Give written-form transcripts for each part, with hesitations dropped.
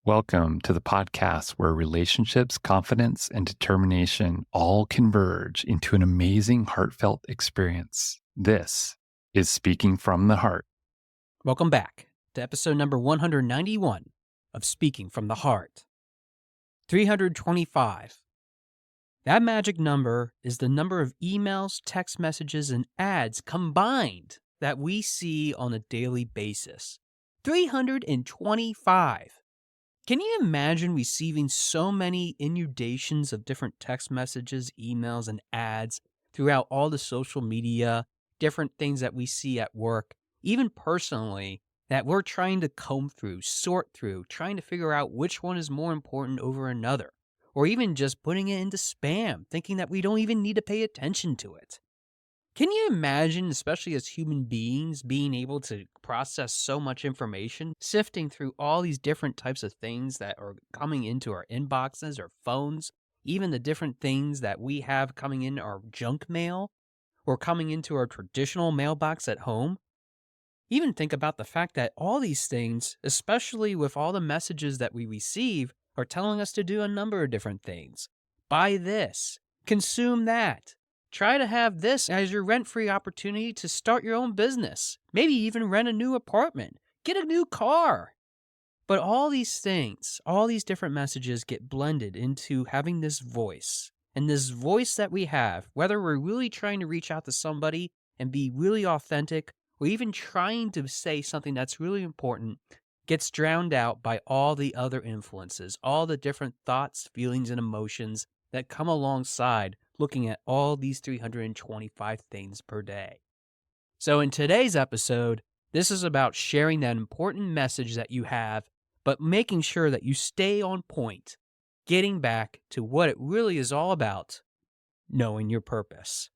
Welcome to the podcast where relationships, confidence, and determination all converge into an amazing, heartfelt experience. This is Speaking from the Heart. Welcome back to episode number 191 of Speaking from the Heart. 325. That magic number is the number of emails, text messages, and ads combined that we see on a daily basis. 325. Can you imagine receiving so many inundations of different text messages, emails, and ads throughout all the social media, different things that we see at work, even personally, that we're trying to comb through, sort through, trying to figure out which one is more important over another, or even just putting it into spam, thinking that we don't even need to pay attention to it? Can you imagine, especially as human beings, being able to process so much information, sifting through all these different types of things that are coming into our inboxes or phones, even the different things that we have coming in our junk mail or coming into our traditional mailbox at home? Even think about the fact that all these things, especially with all the messages that we receive, are telling us to do a number of different things. Buy this, consume that. Try to have this as your rent-free opportunity to start your own business. Maybe even rent a new apartment. Get a new car. But all these things, all these different messages get blended into having this voice. And this voice that we have, whether we're really trying to reach out to somebody and be really authentic, or even trying to say something that's really important, gets drowned out by all the other influences, all the different thoughts, feelings, and emotions that come alongside looking at all these 325 things per day. So in today's episode, this is about sharing that important message that you have, but making sure that you stay on point, getting back to what it really is all about, knowing your purpose.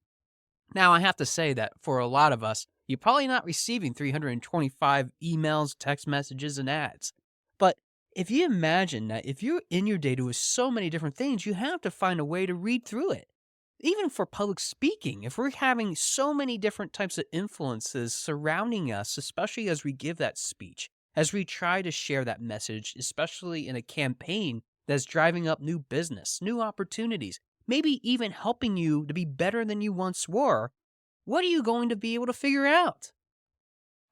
Now, I have to say that for a lot of us, you're probably not receiving 325 emails, text messages, and ads. But if you imagine that if you're in your data with so many different things, you have to find a way to read through it. Even for public speaking, if we're having so many different types of influences surrounding us, especially as we give that speech, as we try to share that message, especially in a campaign that's driving up new business, new opportunities, maybe even helping you to be better than you once were, what are you going to be able to figure out?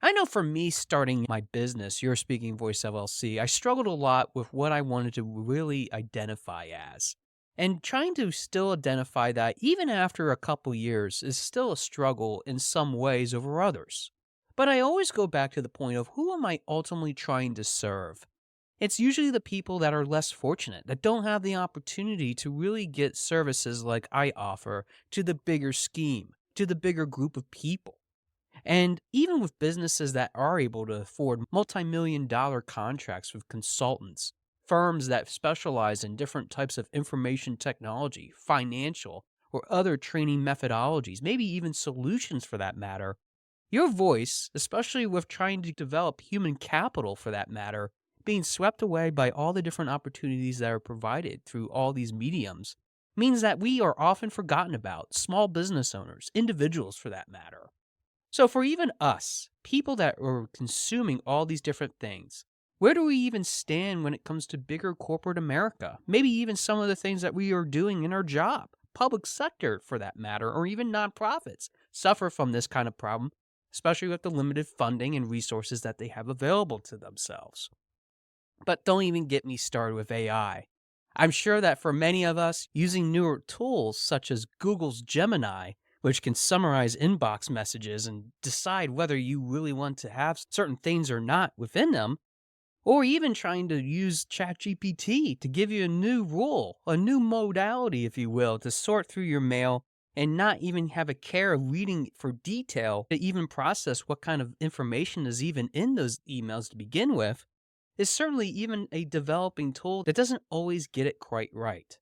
I know for me starting my business, Your Speaking Voice LLC, I struggled a lot with what I wanted to really identify as. And trying to still identify that even after a couple years is still a struggle in some ways over others. But I always go back to the point of who am I ultimately trying to serve? It's usually the people that are less fortunate, that don't have the opportunity to really get services like I offer to the bigger scheme, to the bigger group of people. And even with businesses that are able to afford multi-million-dollar contracts with consultants, firms that specialize in different types of information technology, financial, or other training methodologies, maybe even solutions for that matter, your voice, especially with trying to develop human capital for that matter, being swept away by all the different opportunities that are provided through all these mediums, means that we are often forgotten about, small business owners, individuals for that matter. So for even us, people that are consuming all these different things, where do we even stand when it comes to bigger corporate America? Maybe even some of the things that we are doing in our job, public sector for that matter, or even nonprofits suffer from this kind of problem, especially with the limited funding and resources that they have available to themselves. But don't even get me started with AI. I'm sure that for many of us, using newer tools such as Google's Gemini, which can summarize inbox messages and decide whether you really want to have certain things or not within them, or even trying to use ChatGPT to give you a new rule, a new modality, if you will, to sort through your mail and not even have a care of reading for detail to even process what kind of information is even in those emails to begin with, is certainly even a developing tool that doesn't always get it quite right.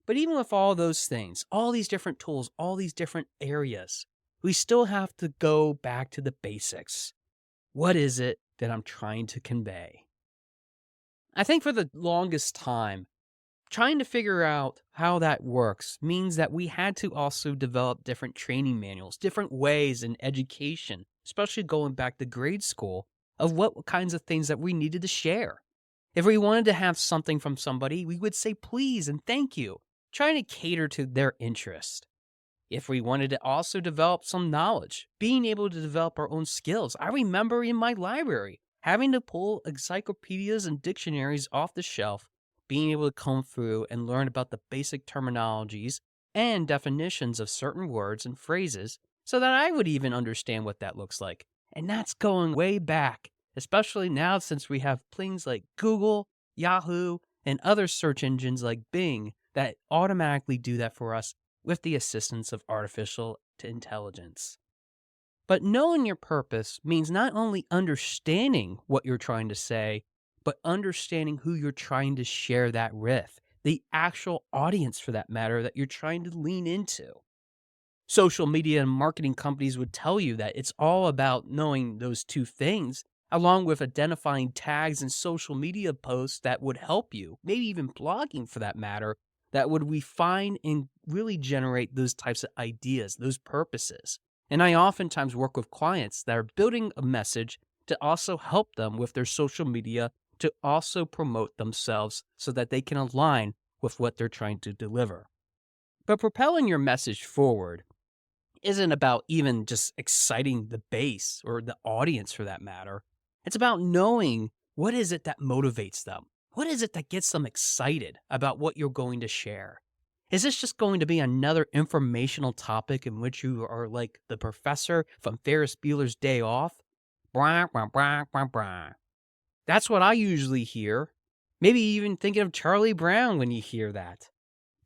But even with all those things, all these different tools, all these different areas, we still have to go back to the basics. What is it that I'm trying to convey? I think for the longest time, trying to figure out how that works means that we had to also develop different training manuals, different ways in education, especially going back to grade school, of what kinds of things that we needed to share. If we wanted to have something from somebody, we would say please and thank you, trying to cater to their interest. If we wanted to also develop some knowledge, being able to develop our own skills. I remember in my library having to pull encyclopedias and dictionaries off the shelf, being able to comb through and learn about the basic terminologies and definitions of certain words and phrases so that I would even understand what that looks like. And that's going way back, especially now since we have things like Google, Yahoo, and other search engines like Bing that automatically do that for us with the assistance of artificial intelligence. But knowing your purpose means not only understanding what you're trying to say, but understanding who you're trying to share that with, the actual audience for that matter that you're trying to lean into. Social media and marketing companies would tell you that it's all about knowing those two things, along with identifying tags and social media posts that would help you, maybe even blogging for that matter, that would refine and really generate those types of ideas, those purposes. And I oftentimes work with clients that are building a message to also help them with their social media to also promote themselves so that they can align with what they're trying to deliver. But propelling your message forward isn't about even just exciting the base or the audience for that matter. It's about knowing what is it that motivates them. What is it that gets them excited about what you're going to share? Is this just going to be another informational topic in which you are like the professor from Ferris Bueller's Day Off? Blah, blah, blah, blah, blah. That's what I usually hear. Maybe even thinking of Charlie Brown when you hear that.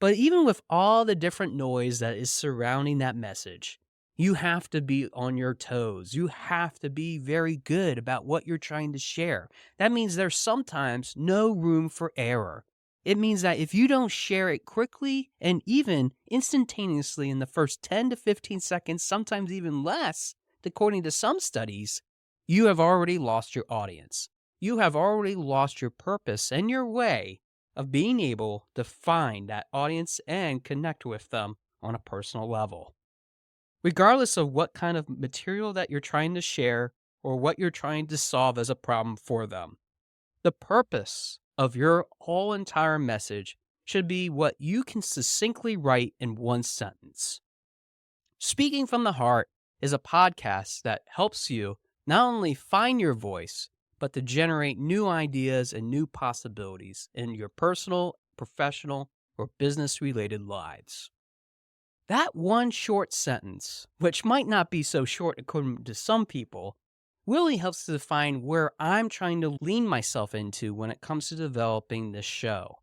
But even with all the different noise that is surrounding that message, you have to be on your toes. You have to be very good about what you're trying to share. That means there's sometimes no room for error. It means that if you don't share it quickly and even instantaneously in the first 10 to 15 seconds, sometimes even less, according to some studies, you have already lost your audience. You have already lost your purpose and your way of being able to find that audience and connect with them on a personal level. Regardless of what kind of material that you're trying to share or what you're trying to solve as a problem for them, the purpose of your whole entire message should be what you can succinctly write in one sentence. Speaking from the Heart is a podcast that helps you not only find your voice, but to generate new ideas and new possibilities in your personal, professional, or business-related lives. That one short sentence, which might not be so short according to some people, really helps to define where I'm trying to lean myself into when it comes to developing this show.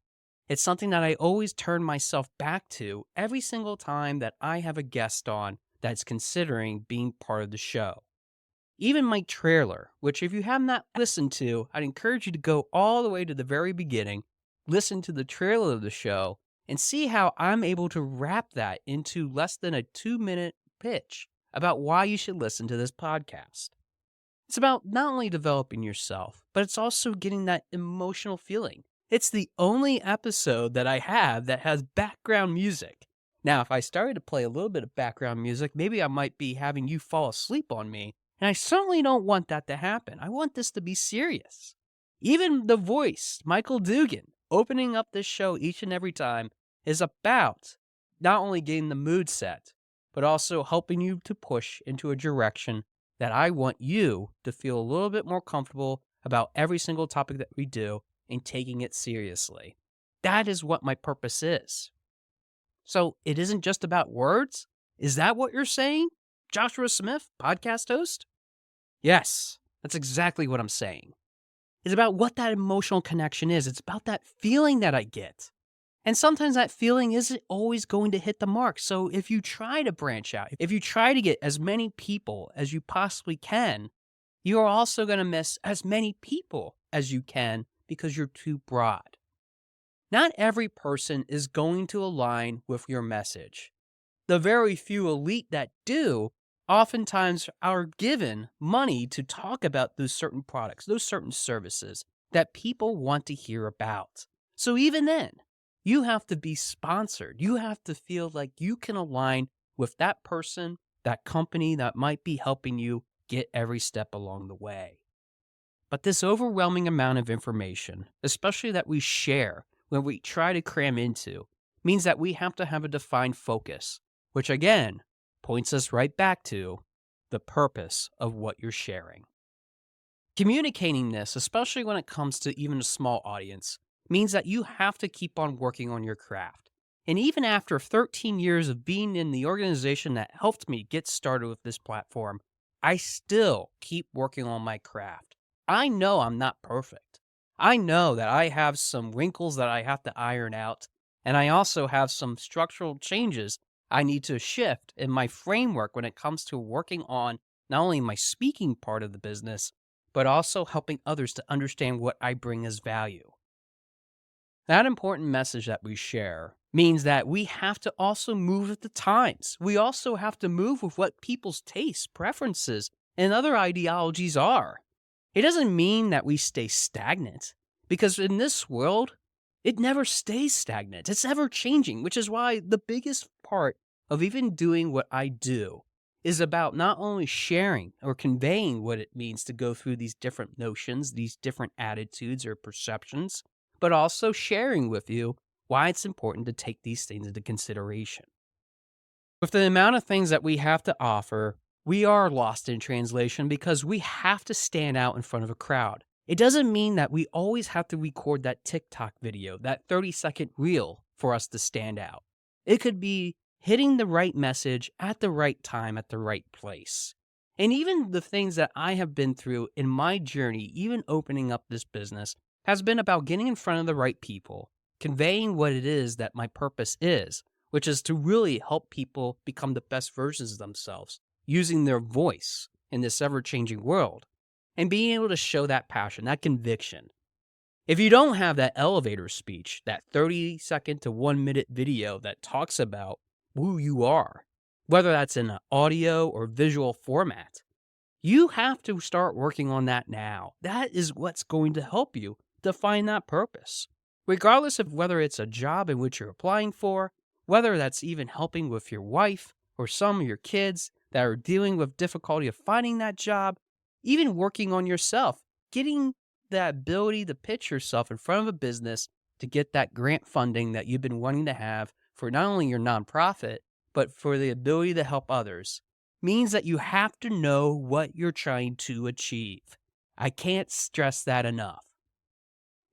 It's something that I always turn myself back to every single time that I have a guest on that's considering being part of the show. Even my trailer, which if you have not listened to, I'd encourage you to go all the way to the very beginning, listen to the trailer of the show, and see how I'm able to wrap that into less than a 2-minute pitch about why you should listen to this podcast. It's about not only developing yourself, but it's also getting that emotional feeling. It's the only episode that I have that has background music. Now, if I started to play a little bit of background music, maybe I might be having you fall asleep on me. And I certainly don't want that to happen. I want this to be serious. Even the voice, Michael Dugan, opening up this show each and every time is about not only getting the mood set, but also helping you to push into a direction that I want you to feel a little bit more comfortable about every single topic that we do and taking it seriously. That is what my purpose is. So it isn't just about words? Is that what you're saying, Joshua Smith, podcast host? Yes, that's exactly what I'm saying. It's about what that emotional connection is. It's about that feeling that I get. And sometimes that feeling isn't always going to hit the mark. So if you try to branch out, if you try to get as many people as you possibly can, you are also going to miss as many people as you can because you're too broad. Not every person is going to align with your message. The very few elite that do oftentimes are given money to talk about those certain products, those certain services that people want to hear about. So even then, you have to be sponsored. You have to feel like you can align with that person, that company that might be helping you get every step along the way. But this overwhelming amount of information, especially that we share when we try to cram into, means that we have to have a defined focus, which again points us right back to the purpose of what you're sharing. Communicating this, especially when it comes to even a small audience, means that you have to keep on working on your craft. And even after 13 years of being in the organization that helped me get started with this platform, I still keep working on my craft. I know I'm not perfect. I know that I have some wrinkles that I have to iron out, and I also have some structural changes I need to shift in my framework when it comes to working on not only my speaking part of the business, but also helping others to understand what I bring as value. That important message that we share means that we have to also move with the times. We also have to move with what people's tastes, preferences, and other ideologies are. It doesn't mean that we stay stagnant, because in this world, it never stays stagnant. It's ever changing, which is why the biggest part of even doing what I do is about not only sharing or conveying what it means to go through these different notions, these different attitudes or perceptions, but also sharing with you why it's important to take these things into consideration. With the amount of things that we have to offer, we are lost in translation because we have to stand out in front of a crowd. It doesn't mean that we always have to record that TikTok video, that 30-second reel for us to stand out. It could be hitting the right message at the right time at the right place. And even the things that I have been through in my journey, even opening up this business, has been about getting in front of the right people, conveying what it is that my purpose is, which is to really help people become the best versions of themselves, using their voice in this ever-changing world, and being able to show that passion, that conviction. If you don't have that elevator speech, that 30-second to 1-minute video that talks about who you are, whether that's in an audio or visual format, you have to start working on that now. That is what's going to help you define that purpose. Regardless of whether it's a job in which you're applying for, whether that's even helping with your wife or some of your kids that are dealing with difficulty of finding that job, even working on yourself, getting the ability to pitch yourself in front of a business to get that grant funding that you've been wanting to have for not only your nonprofit, but for the ability to help others, means that you have to know what you're trying to achieve. I can't stress that enough.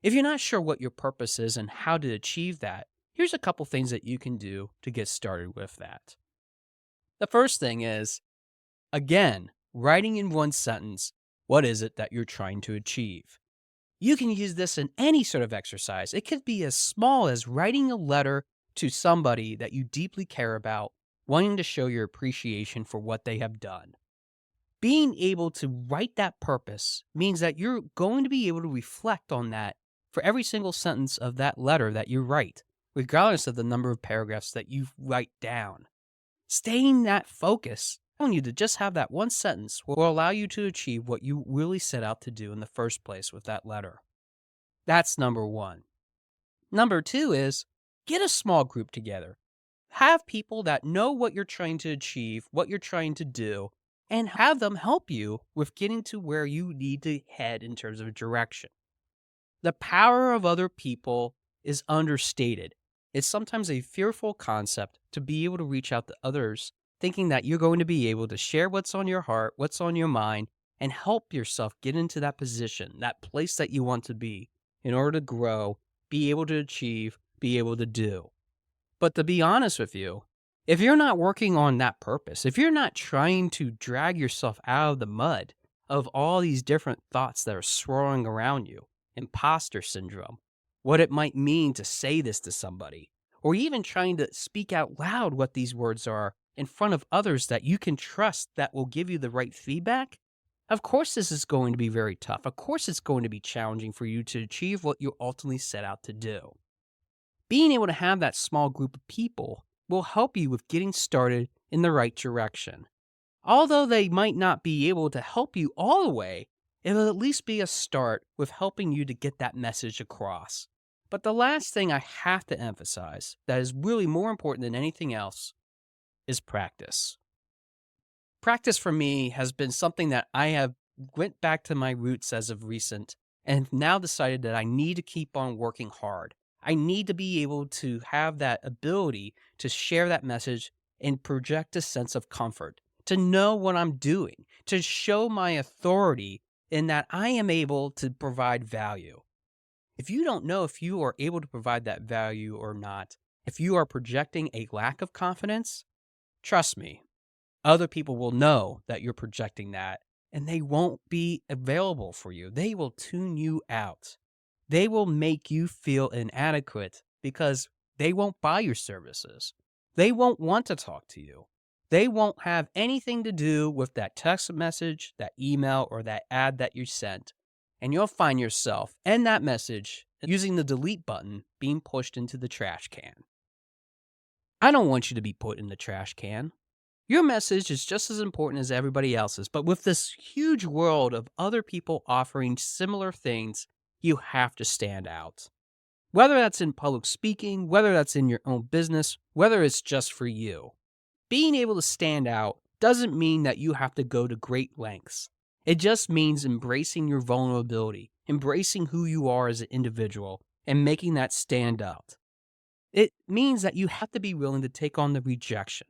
If you're not sure what your purpose is and how to achieve that, here's a couple things that you can do to get started with that. The first thing is, again, writing in one sentence, what is it that you're trying to achieve? You can use this in any sort of exercise. It could be as small as writing a letter to somebody that you deeply care about, wanting to show your appreciation for what they have done. Being able to write that purpose means that you're going to be able to reflect on that for every single sentence of that letter that you write, regardless of the number of paragraphs that you write down. Staying that focus, telling you to just have that one sentence, will allow you to achieve what you really set out to do in the first place with that letter. That's number one. Number two is get a small group together. Have people that know what you're trying to achieve, what you're trying to do, and have them help you with getting to where you need to head in terms of direction. The power of other people is understated. It's sometimes a fearful concept to be able to reach out to others, thinking that you're going to be able to share what's on your heart, what's on your mind, and help yourself get into that position, that place that you want to be in order to grow, be able to achieve, be able to do. But to be honest with you, if you're not working on that purpose, if you're not trying to drag yourself out of the mud of all these different thoughts that are swirling around you, imposter syndrome, what it might mean to say this to somebody, or even trying to speak out loud what these words are in front of others that you can trust that will give you the right feedback, of course this is going to be very tough. Of course it's going to be challenging for you to achieve what you ultimately set out to do. Being able to have that small group of people will help you with getting started in the right direction. Although they might not be able to help you all the way, it'll at least be a start with helping you to get that message across. But the last thing I have to emphasize that is really more important than anything else is practice. Practice for me has been something that I have went back to my roots as of recent and now decided that I need to keep on working hard. I need to be able to have that ability to share that message and project a sense of comfort, to know what I'm doing, to show my authority in that I am able to provide value. If you don't know if you are able to provide that value or not, if you are projecting a lack of confidence, trust me, other people will know that you're projecting that and they won't be available for you. They will tune you out. They will make you feel inadequate because they won't buy your services. They won't want to talk to you. They won't have anything to do with that text message, that email, or that ad that you sent. And you'll find yourself and that message using the delete button being pushed into the trash can. I don't want you to be put in the trash can. Your message is just as important as everybody else's, but with this huge world of other people offering similar things, you have to stand out. Whether that's in public speaking, whether that's in your own business, whether it's just for you. Being able to stand out doesn't mean that you have to go to great lengths. It just means embracing your vulnerability, embracing who you are as an individual, and making that stand out. It means that you have to be willing to take on the rejection.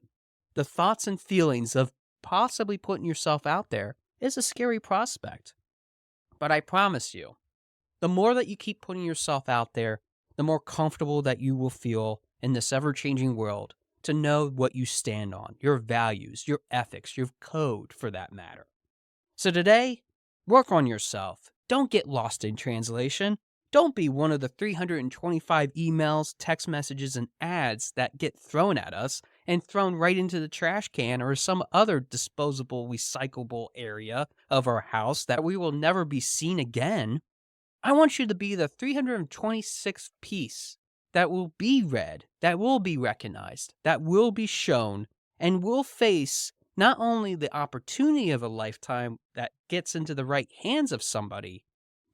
The thoughts and feelings of possibly putting yourself out there is a scary prospect. But I promise you, the more that you keep putting yourself out there, the more comfortable that you will feel in this ever-changing world to know what you stand on, your values, your ethics, your code for that matter. So today, work on yourself. Don't get lost in translation. Don't be one of the 325 emails, text messages, and ads that get thrown at us and thrown right into the trash can or some other disposable, recyclable area of our house that we will never be seen again. I want you to be the 326th piece that will be read, that will be recognized, that will be shown, and will face not only the opportunity of a lifetime that gets into the right hands of somebody,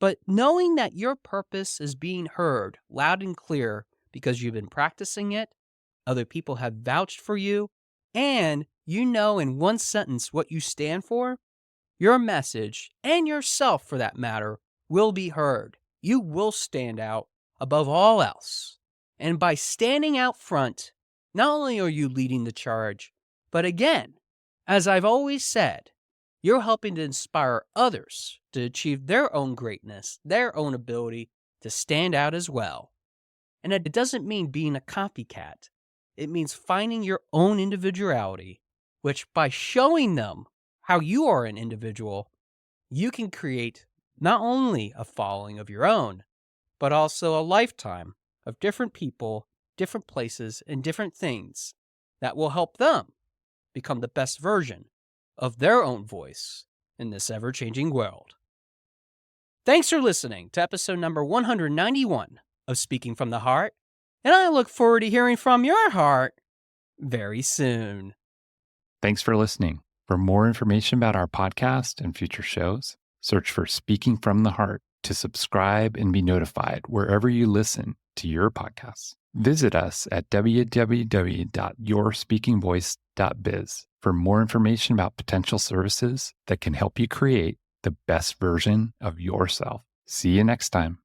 but knowing that your purpose is being heard loud and clear because you've been practicing it, other people have vouched for you, and you know in one sentence what you stand for, your message, and yourself for that matter, will be heard. You will stand out above all else. And by standing out front, not only are you leading the charge, but again, as I've always said, you're helping to inspire others to achieve their own greatness, their own ability to stand out as well. And it doesn't mean being a copycat. It means finding your own individuality, which by showing them how you are an individual, you can create not only a following of your own, but also a lifetime of different people, different places, and different things that will help them become the best version of their own voice in this ever-changing world. Thanks for listening to episode number 191 of Speaking from the Heart, and I look forward to hearing from your heart very soon. Thanks for listening. For more information about our podcast and future shows, search for Speaking from the Heart to subscribe and be notified wherever you listen to your podcasts. Visit us at www.yourspeakingvoice.biz for more information about potential services that can help you create the best version of yourself. See you next time.